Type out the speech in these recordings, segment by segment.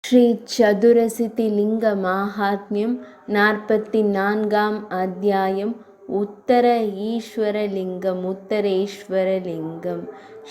ஸ்ரீ சதுரசித்தி லிங்க மாஹாத்மியம் 44ஆம் அத்தியாயம். உத்தர ஈஸ்வரலிங்கம். உத்தரேஸ்வரலிங்கம்.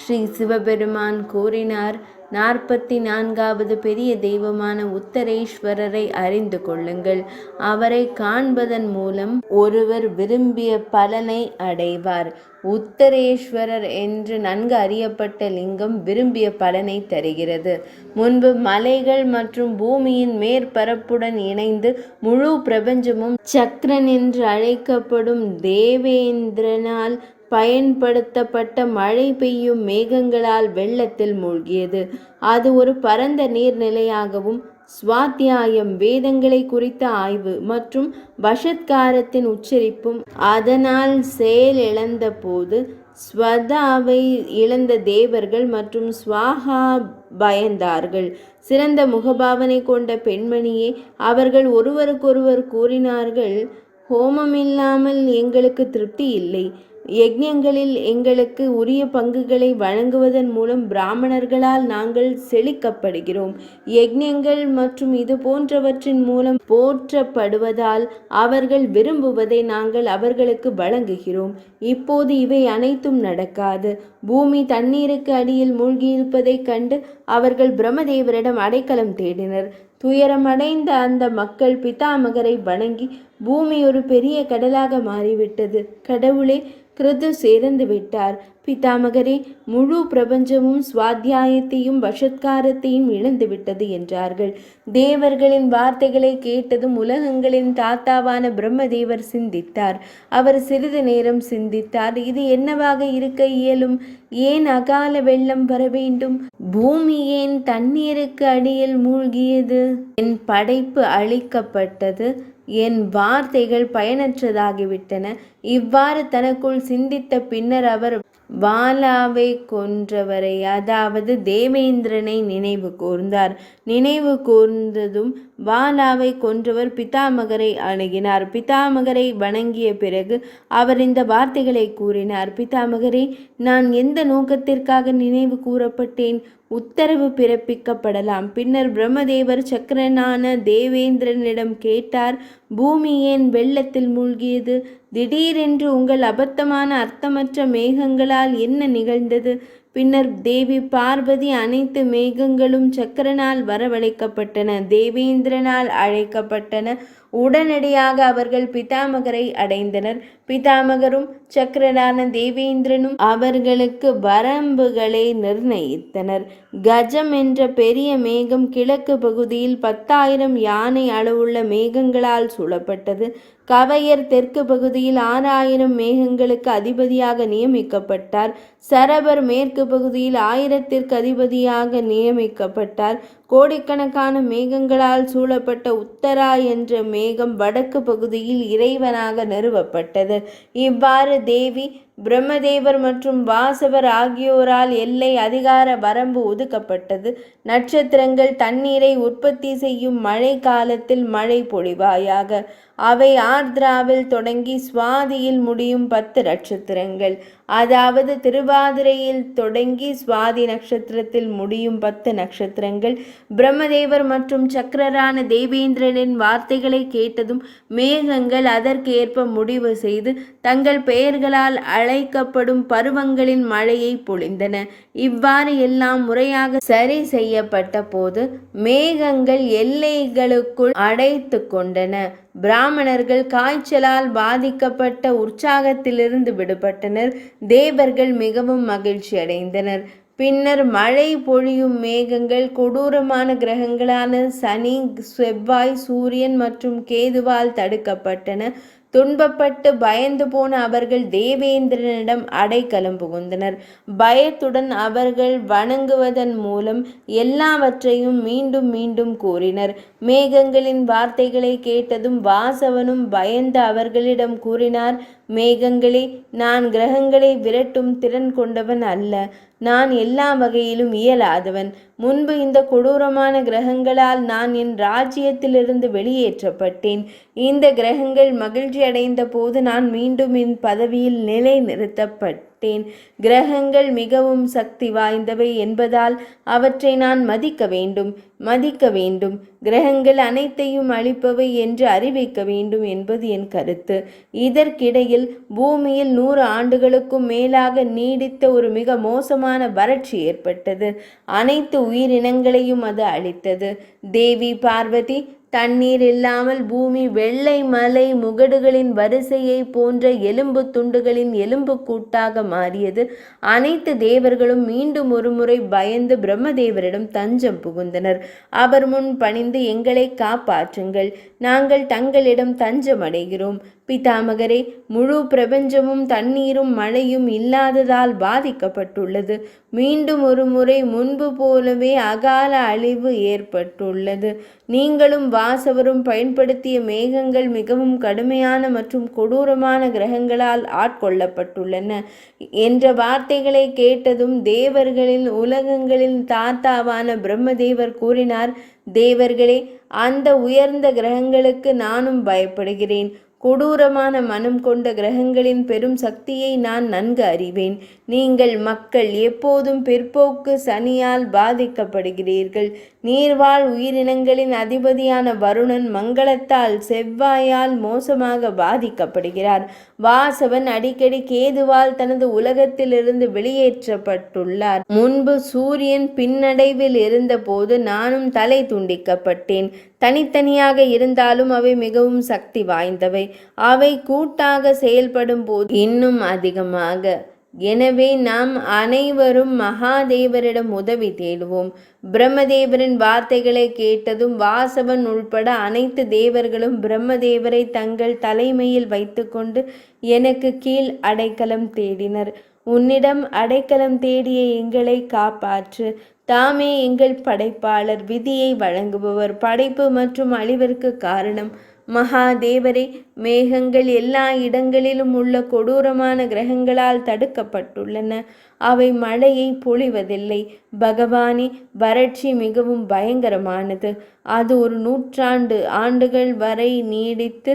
ஸ்ரீ சிவபெருமான் கூறினார், 44வது பெரிய தெய்வமான உத்தரேஸ்வரரை அறிந்து கொள்ளுங்கள். அவரை காண்பதன் மூலம் ஒருவர் விரும்பிய பலனை அடைவார். உத்தரேஸ்வரர் என்று நன்கு அறியப்பட்ட லிங்கம் விரும்பிய பலனை தருகிறது. முன்பு மலைகள் மற்றும் பூமியின் மேற்பரப்புடன் இணைந்து முழு பிரபஞ்சமும் சக்ரன் என்று அழைக்கப்படும் தேவேந்திரனால் பயன்படுத்தப்பட்ட மழை பெய்யும் மேகங்களால் வெள்ளத்தில் மூழ்கியது. அது ஒரு பரந்த நீர்நிலையாகவும் ஸ்வாத்தியாயம், வேதங்களை குறித்த ஆய்வு மற்றும் பஷத்காரத்தின் உச்சரிப்பும் அதனால் செயல் இழந்த போது ஸ்வதாவை இழந்த தேவர்கள் மற்றும் ஸ்வாஹா பயந்தார்கள். சிறந்த முகபாவனை கொண்ட பெண்மணியே, அவர்கள் ஒருவருக்கொருவர் கூறினார்கள், ஹோமமில்லாமல் எங்களுக்கு திருப்தி இல்லை. யஜ்ஞங்களில் எங்களுக்கு உரிய பங்குகளை வழங்குவதன் மூலம் பிராமணர்களால் நாங்கள் செழிக்கப்படுகிறோம். யஜ்ஞங்கள் மற்றும் இது போன்றவற்றின் மூலம் போற்றப்படுவதால் அவர்கள் விரும்புவதை நாங்கள் அவர்களுக்கு வழங்குகிறோம். இப்போது இவை அனைத்தும் நடக்காது. பூமி தண்ணீருக்கு அடியில் மூழ்கியிருப்பதைக் கண்டு அவர்கள் பிரம்மதேவரிடம் அடைக்கலம் தேடினர். துயரமடைந்த அந்த மக்கள் பிதாமகரை வணங்கி, பூமி ஒரு பெரிய கடலாக மாறிவிட்டது. கடவுளே, கிருது சேர்ந்து விட்டார். பிதாமகரே, முழு பிரபஞ்சமும் சுவாத்தியாயத்தையும் பஷத்காரத்தையும் இழந்துவிட்டது என்றார்கள். தேவர்களின் வார்த்தைகளை கேட்டதும் உலகங்களின் தாத்தாவான பிரம்மதேவர் சிந்தித்தார். அவர் சிறிது நேரம் சிந்தித்தார். இது என்னவாக இருக்க இயலும்? ஏன் அகால வெள்ளம் வர வேண்டும்? பூமி ஏன் தண்ணீருக்கு அடியில் மூழ்கியது? என் படைப்பு அழிக்கப்பட்டது. என் வார்த்தைகள் பயனற்றதாகிவிட்டன. இவ்வாறு தனக்குள் சிந்தித்த பின்னர் அவர் வாலாவை கொன்றவரை, அதாவது தேவேந்திரனை நினைவு கூர்ந்தார். நினைவு கூர்ந்ததும் வாலாவை கொன்றவர் பிதாமகரை அணுகினார். பிதாமகரை வணங்கிய பிறகு அவர் இந்த வார்த்தைகளை கூறினார். பிதாமகரே, நான் எந்த நோக்கத்திற்காக நினைவு கூறப்பட்டேன்? உத்தரவு பிறப்பிக்கப்படலாம். பின்னர் பிரம்மதேவர் சக்கரனான தேவேந்திரனிடம் கேட்டார், பூமி ஏன் வெள்ளத்தில் மூழ்கியது? திடீரென்று உங்கள் அபத்தமான அர்த்தமற்ற மேகங்களால் என்ன நிகழ்ந்தது? பின்னர் தேவி பார்வதி, அனைத்து மேகங்களும் சக்கரனால் வரவழைக்கப்பட்டன, தேவேந்திரனால் அழைக்கப்பட்டன. உடனடியாக அவர்கள் பிதாமகரை அடைந்தனர். பிதாமகரும் சக்கரனான தேவேந்திரனும் அவர்களுக்கு வரம்புகளை நிர்ணயித்தனர். கஜம் என்ற பெரிய மேகம் கிழக்கு பகுதியில் 10,000 யானை அளவுள்ள மேகங்களால் சூழப்பட்டது. கவையர் தெற்கு பகுதியில் 6,000 மேகங்களுக்கு அதிபதியாக நியமிக்கப்பட்டார். சரபர் மேற்கு பகுதியில் 1000ற்கு அதிபதியாக நியமிக்கப்பட்டார். கோடிக்கணக்கான மேகங்களால் சூழப்பட்ட உத்தரா என்ற மேகம் வடக்கு பகுதியில் இறைவனாக நிறுவப்பட்டது. இவ்வாறு தேவி, பிரம்மதேவர் மற்றும் வாசவர் ஆகியோரால் எல்லை அதிகார வரம்பு ஒதுக்கப்பட்டது. நட்சத்திரங்கள் தண்ணீரை உற்பத்தி செய்யும் மழை காலத்தில் மழை பொழிவாயாக. அவை ஆர்திராவில் தொடங்கி சுவாதியில் முடியும் 10 நட்சத்திரங்கள், அதாவது திருவாதிரையில் தொடங்கி சுவாதி நட்சத்திரத்தில் முடியும் 10 நட்சத்திரங்கள். பிரம்மதேவர் மற்றும் சக்கரரான தேவேந்திரனின் வார்த்தைகளை கேட்டதும் மேகங்கள் அதற்கேற்ப முடிவு செய்து தங்கள் பெயர்களால் அழைக்கப்படும் பருவங்களின் மழையை பொழிந்தன. இவ்வாறு எல்லாம் முறையாக சரி செய்யப்பட்ட போது மேகங்கள் எல்லைகளுக்குள் அடைத்து கொண்டன. பிராமணர்கள் காய்ச்சலால் பாதிக்கப்பட்ட உற்சாகத்திலிருந்து விடுபட்டனர். தேவர்கள் மிகவும் மகிழ்ச்சி அடைந்தனர். பின்னர் மழை பொழியும் மேகங்கள் கொடூரமான கிரகங்களான சனி, செவ்வாய், சூரியன் மற்றும் கேதுவால் தடுக்கப்பட்டன. துன்பப்பட்டு பயந்து போன அவர்கள் தேவேந்திரனிடம் அடைக்கலம் புகுந்தனர். பயத்துடன் அவர்கள் வணங்குவதன் மூலம் எல்லாவற்றையும் மீண்டும் மீண்டும் கூறினர். மேகங்களின் வார்த்தைகளை கேட்டதும் வாசவனும் பயந்து அவர்களிடம் கூறினார், மேகங்களே, நான் கிரகங்களை விரட்டும் திறன் கொண்டவன் அல்ல. நான் எல்லா வகையிலும் இயலாதவன். முன்பு இந்த கொடூரமான கிரகங்களால் நான் என் ராஜ்யத்திலிருந்து வெளியேற்றப்பட்டேன். இந்த கிரகங்கள் மகிழ்ச்சி அடைந்த போது நான் மீண்டும் என் பதவியில் நிலைநிறுத்தப்பட்டேன். பட்டேன். கிரகங்கள் மிகவும் சக்தி வாய்ந்தவை என்பதால் அவற்றை நான் மதிக்க வேண்டும். கிரகங்கள் அனைத்தையும் அழிப்பவை என்று அறிவிக்க வேண்டும் என்பது என் கருத்து. இதற்கிடையில் பூமியில் 100 ஆண்டுகளுக்கும் மேலாக நீடித்த ஒரு மிக மோசமான வறட்சி ஏற்பட்டது. அனைத்து உயிரினங்களையும் அது அழித்தது. தேவி பார்வதி, தண்ணீர் இல்லாமல் பூமி வெள்ளை மலை முகடுகளின் வரிசையை போன்ற எலும்பு துண்டுகளின் எலும்பு கூட்டாக மாறியது. அனைத்து தேவர்களும் மீண்டும் ஒருமுறை பயந்து பிரம்மதேவரிடம் தஞ்சம் புகுந்தனர். அவர் முன் பணிந்து, எங்களை காப்பாற்றுங்கள், நாங்கள் தங்களிடம் தஞ்சம் அடைகிறோம். பிதாமகரே, முழு பிரபஞ்சமும் தண்ணீரும் மழையும் இல்லாததால் பாதிக்கப்பட்டுள்ளது. மீண்டும் ஒரு முறை முன்பு போலவே அகால அழிவு ஏற்பட்டுள்ளது. நீங்களும் வாசவரும் பயன்படுத்திய மேகங்கள் மிகவும் கடுமையான மற்றும் கொடூரமான கிரகங்களால் ஆட்கொள்ளப்பட்டுள்ளன என்ற வார்த்தைகளை கேட்டதும் தேவர்களின் உலகங்களின் தாத்தாவான பிரம்மதேவர் கூறினார், தேவர்களே, அந்த உயர்ந்த கிரகங்களுக்கு நானும் பயப்படுகிறேன். கொடூரமான மனம் கொண்ட கிரகங்களின் பெரும் சக்தியை நான் நன்கு அறிவேன். நீங்கள் மக்கள் எப்போதும் பிற்போக்கு சனியால் பாதிக்கப்படுகிறீர்கள். நீர்வாழ் உயிரினங்களின் அதிபதியான வருணன் மங்களத்தால் செவ்வாயால் மோசமாக பாதிக்கப்படுகிறார். வாசவன் அடிக்கடி கேதுவால் தனது உலகத்திலிருந்து வெளியேற்றப்பட்டுள்ளார். முன்பு சூரியன் பின்னடைவில் இருந்தபோது நானும் தலை துண்டிக்கப்பட்டேன். தனித்தனியாக இருந்தாலும் அவை மிகவும் சக்தி வாய்ந்தவை. அவை கூட்டாக செயல்படும் போது இன்னும் அதிகமாக. எனவே நாம் அனைவரும் மகாதேவரிடம் உதவி தேடுவோம். பிரம்மதேவரின் வார்த்தைகளை கேட்டதும் வாசவன் உள்பட அனைத்து தேவர்களும் பிரம்மதேவரை தங்கள் தலைமையில் வைத்துக்கொண்டு எனக்கு கீழ் அடைக்கலம் தேடினர். உன்னிடம் அடைக்கலம் தேடிய எங்களை காப்பாற்று. தாமே எங்கள் படைப்பாளர், விதியை வழங்குபவர், படைப்பு மற்றும் அழிவிற்கு காரணம். மகாதேவரே, மேகங்கள் எல்லா இடங்களிலும் உள்ள கொடூரமான கிரகங்களால் தடுக்கப்பட்டுள்ளன. அவை மழையை பொழிவதில்லை. பகவானே, வறட்சி மிகவும் பயங்கரமானது. அது 100 ஆண்டுகள் வரை நீடித்து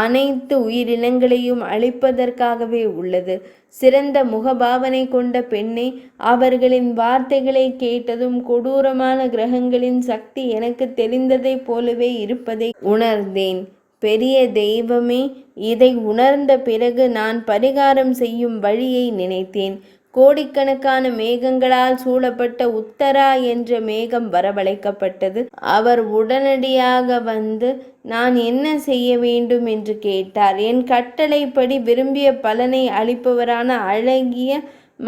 அனைத்து உயிரினங்களையும் அழிப்பதற்காகவே உள்ளது. சிறந்த முகபாவனை கொண்ட பெண்ணே, அவர்களின் வார்த்தைகளை கேட்டதும் கொடூரமான கிரகங்களின் சக்தி எனக்கு தெரிந்ததைப் போலவே இருப்பதை உணர்ந்தேன். பெரிய தெய்வமே, இதை உணர்ந்த பிறகு நான் பரிகாரம் செய்யும் வழியை நினைத்தேன். கோடிக்கணக்கான மேகங்களால் சூழப்பட்ட உத்தரா என்ற மேகம் வரவழைக்கப்பட்டது. அவர் உடனடியாக வந்து நான் என்ன செய்ய வேண்டும் என்று கேட்டார். என் கட்டளைப்படி விரும்பிய பலனை அளிப்பவரான அழகிய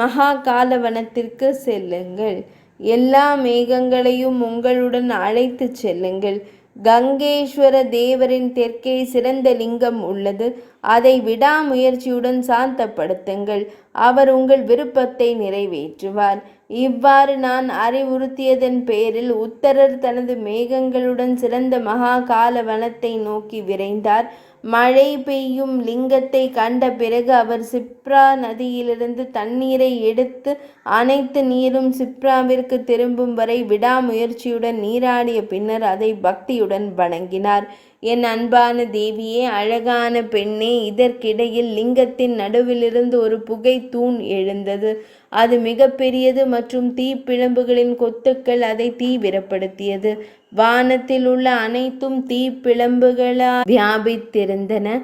மகா காலவனத்திற்கு செல்லுங்கள். எல்லா மேகங்களையும் உங்களுடன் அழைத்து செல்லுங்கள். கங்கேஸ்வர தேவரின் தெற்கே சிறந்த லிங்கம் உள்ளது. அதை விடாமுயற்சியுடன் சாந்தப்படுத்துங்கள். அவர் உங்கள் விருப்பத்தை நிறைவேற்றுவார். இவ்வாறு நான் அறிவுறுத்தியதன் பேரில் உத்தரர் தனது மேகங்களுடன் சிறந்த மகா காலவனத்தை நோக்கி விரைந்தார். மழை பெய்யும் லிங்கத்தை கண்ட பிறகு அவர் சிப்ரா நதியிலிருந்து தண்ணீரை எடுத்து அனைத்து நீரும் சிப்ராவிற்கு திரும்பும் வரை விடாமுயற்சியுடன் நீராடிய பின்னர் அதை பக்தியுடன் வணங்கினார். என் அன்பான தேவியே, அழகான பெண்ணே, இதற்கிடையில் லிங்கத்தின் நடுவிலிருந்து ஒரு புகை தூண் எழுந்தது. அது மிக பெரியது மற்றும் தீப்பிழம்புகளின் கொத்துக்கள் அதை தீவிரப்படுத்தியது. வானத்தில் உள்ள அனைத்தும் தீப்பிழம்புகளால் வியாபித்திருந்தன.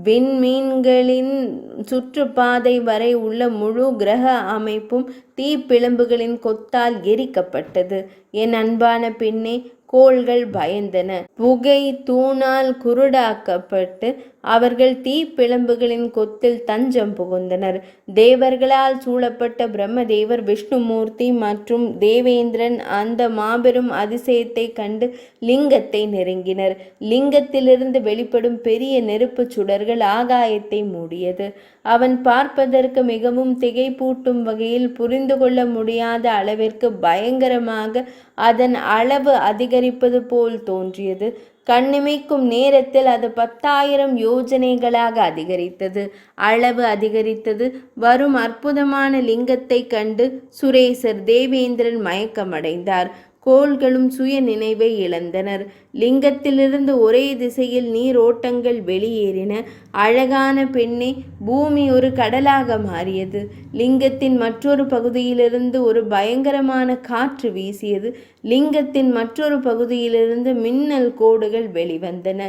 விண்மீன்களின் சுற்றுப்பாதை வரை உள்ள முழு கிரக அமைப்பும் தீப்பிழம்புகளின் கொத்தால் எரிக்கப்பட்டது. என் அன்பான பெண்ணே, கோள்கள் பயந்தன. புகை தூணால் குருடாக்கப்பட்டு அவர்கள் தீப்பிழம்புகளின் கொத்தில் தஞ்சம் புகுந்தனர். தேவர்களால் சூழப்பட்ட பிரம்மதேவர், விஷ்ணுமூர்த்தி மற்றும் தேவேந்திரன் அந்த மாபெரும் அதிசயத்தை கண்டு லிங்கத்தை நெருங்கினர். லிங்கத்திலிருந்து வெளிப்படும் பெரிய நெருப்பு சுடர்கள் ஆகாயத்தை மூடியது. அவன் பார்ப்பதற்கு மிகவும் திகைப்பூட்டும் வகையில் புரிந்து கொள்ள முடியாத அளவிற்கு பயங்கரமாக அதன் அளவு அதிகரிப்பது போல் தோன்றியது. கண்ணிமைக்கும் நேரத்தில் அது 10,000 யோஜனைகளாக அதிகரித்தது. அளவு அதிகரித்தது. வரும் அற்புதமான லிங்கத்தை கண்டு சுரேசர் தேவேந்திரன் மயக்கமடைந்தார். கோள்களும் சுய நினைவை இழந்தனர். லிங்கத்திலிருந்து ஒரே திசையில் நீரோட்டங்கள் வெளியேறின. அழகான பெண்ணே, பூமி ஒரு கடலாக மாறியது. லிங்கத்தின் மற்றொரு பகுதியிலிருந்து ஒரு பயங்கரமான காற்று வீசியது. லிங்கத்தின் மற்றொரு பகுதியிலிருந்து மின்னல் கோடுகள் வெளிவந்தன.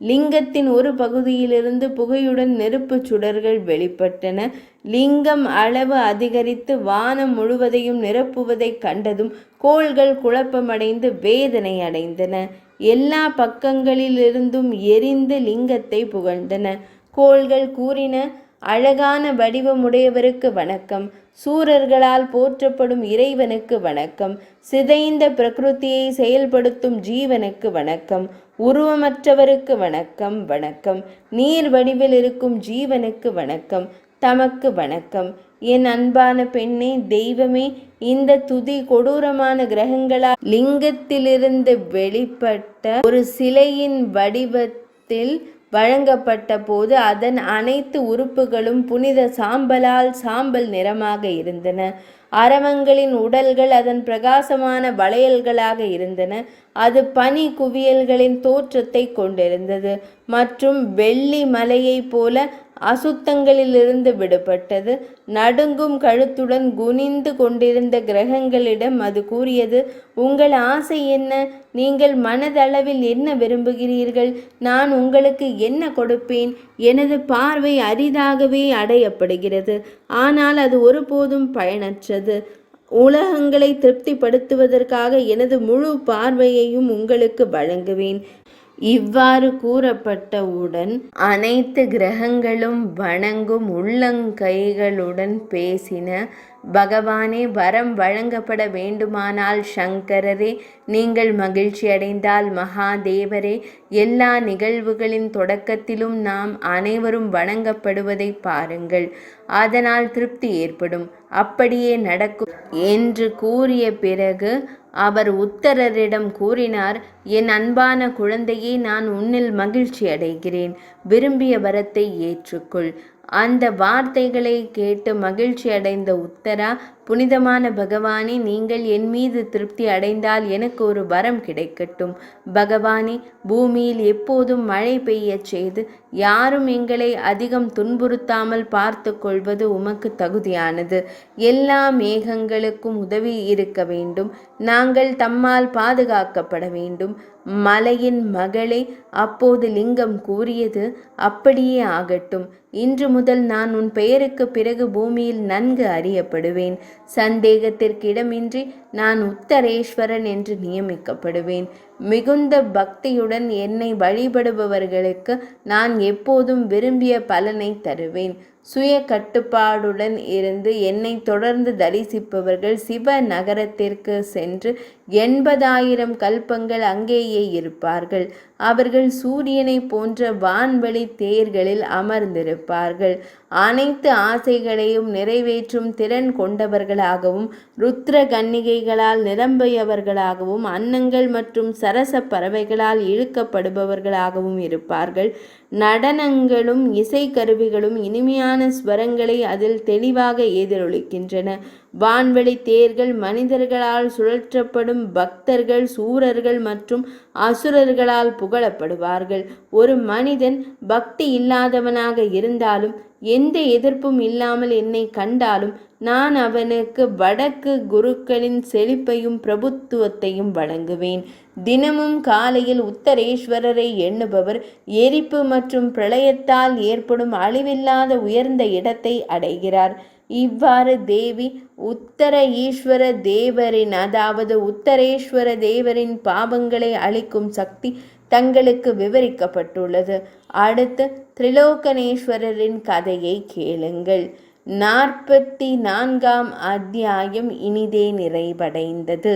லிங்கத்தின் ஒரு பகுதியிலிருந்து புகையுடன் நெருப்புச் சுடர்கள் வெளிப்பட்டன. லிங்கம் அளவு அதிகரித்து வானம் முழுவதையும் நிரப்புவதைக் கண்டதும் கோள்கள் குழப்பமடைந்து வேதனை அடைந்தன. எல்லா பக்கங்களிலிருந்தும் எரிந்து லிங்கத்தை புகழ்ந்தன. கோள்கள் கூறின, அழகான வடிவமுடையவருக்கு வணக்கம். சூரர்களால் போற்றப்படும் இறைவனுக்கு வணக்கம். சிதைந்த பிரகிருதியை செயல்படுத்தும் ஜீவனுக்கு வணக்கம். உருவமற்றவருக்கு வணக்கம் வணக்கம். நீர் வடிவில் இருக்கும் ஜீவனுக்கு வணக்கம். தமக்கு வணக்கம். என் அன்பான பெண்ணே, தெய்வமே, இந்த துதி கொடூரமான கிரகங்களால் லிங்கத்திலிருந்து வெளிப்பட்ட ஒரு சிலையின் வடிவத்தில் வழங்கப்பட்ட போது அதன் அனைத்து உறுப்புகளும் புனித சாம்பலால் சாம்பல் நிறமாக இருந்தன. அரவங்களின் உடல்கள் அதன் பிரகாசமான வளையல்களாக இருந்தன. அது பனி குவியல்களின் தோற்றத்தை கொண்டிருந்தது மற்றும் வெள்ளி மலையைப் போல அசுத்தங்களிலிருந்து விடுபட்டது. நடுங்கும் கழுத்துடன் குனிந்து கொண்டிருந்த கிரகங்களிடம் அது கூறியது, உங்கள் ஆசை என்ன? நீங்கள் மனதளவில் என்ன விரும்புகிறீர்கள்? நான் உங்களுக்கு என்ன கொடுப்பேன்? எனது பார்வை அரிதாகவே அடையப்படுகிறது, ஆனால் அது ஒருபோதும் பயனற்றது. உலகங்களை திருப்திப்படுத்துவதற்காக எனது முழு பார்வையையும் உங்களுக்கு வழங்குவேன். இவ்வாறு கூறப்பட்டவுடன் அனைத்து கிரகங்களும் வணங்கும் உள்ளங்கைகளுடன் பேசின. பகவானே, வரம் வழங்கப்பட வேண்டுமானால் சங்கரரே, நீங்கள் மகிழ்ச்சி அடைந்தால் மகாதேவரே, எல்லா நிகழ்வுகளின் தொடக்கத்திலும் நாம் அனைவரும் வணங்கப்படுவதை பாருங்கள். அதனால் திருப்தி ஏற்படும். அப்படியே நடக்கும் என்று கூறிய பிறகு அவர் உத்தரரிடம் கூறினார், என் அன்பான குழந்தையே, நான் உன்னில் மகிழ்ச்சி அடைகிறேன். விரும்பிய வரத்தை ஏற்றுக்கொள். அந்த வார்த்தைகளை கேட்டு மகிழ்ச்சி அடைந்த உத்தரா, புனிதமான பகவானே, நீங்கள் என் மீது திருப்தி அடைந்தால் எனக்கு ஒரு வரம் கிடைக்கட்டும். பகவானே, பூமியில் எப்போதும் மழை பெய்யச் செய்து யாரும் எங்களை அதிகம் துன்புறுத்தாமல் பார்த்து கொள்வது உமக்கு தகுதியானது. எல்லா மேகங்களுக்கும் உதவி இருக்க வேண்டும். நாங்கள் தம்மால் பாதுகாக்கப்பட வேண்டும். மலையின் மகளே, அப்போது லிங்கம் கூறியது, அப்படியே ஆகட்டும். இன்று முதல் நான் உன் பெயருக்கு பிறகு பூமியில் நன்கு அறியப்படுவேன். சந்தேகத்திற்கு இடமின்றி நான் உத்தரேஸ்வரன் என்று நியமிக்கப்படுவேன். மிகுந்த பக்தியுடன் என்னை வழிபடுபவர்களுக்கு நான் எப்போதும் விரும்பிய பலனை தருவேன். சுய கட்டுப்பாடுடன் இருந்து என்னை தொடர்ந்து தரிசிப்பவர்கள் சிவ நகரத்திற்கு சென்று 80,000 கல்பங்கள் அங்கேயே இருப்பார்கள். அவர்கள் சூரியனை போன்ற வான்வழி தேர்களில் அமர்ந்திருப்பார்கள். அனைத்து ஆசைகளையும் நிறைவேற்றும் திறன் கொண்டவர்களாகவும் ருத்ர கன்னிகைகளால் நிரம்பியவர்களாகவும் அன்னங்கள் மற்றும் சரச பறவைகளால் இழுக்கப்படுபவர்களாகவும் இருப்பார்கள். நடனங்களும் இசைக்கருவிகளும் இனிமையான ஸ்வரங்களை அதில் தெளிவாக எதிரொலிக்கின்றன. வான்வழி தேர்கள் மனிதர்களால் சுழற்றப்படும். பக்தர்கள் சூரர்கள் மற்றும் அசுரர்களால் புகழப்படுவார்கள். ஒரு மனிதன் பக்தி இல்லாதவனாக இருந்தாலும் எந்த எதிர்ப்பும் இல்லாமல் என்னை கண்டாலும் நான் அவனுக்கு வடக்கு குருக்களின் செழிப்பையும் பிரபுத்துவத்தையும் வழங்குவேன். தினமும் காலையில் உத்தரேஸ்வரரை எண்ணுபவர் எரிப்பு மற்றும் பிரளயத்தால் ஏற்படும் அழிவில்லாத உயர்ந்த இடத்தை அடைகிறார். இவ்வாறு தேவி உத்தர ஈஸ்வர தேவரின், அதாவது உத்தரேஸ்வர தேவரின் பாவங்களை அழிக்கும் சக்தி தங்களுக்கு விவரிக்கப்பட்டுள்ளது. அடுத்து திரிலோகனேஸ்வரரின் கதையை கேளுங்கள். 44ஆம் அத்தியாயம் இனிதே நிறைவடைந்தது.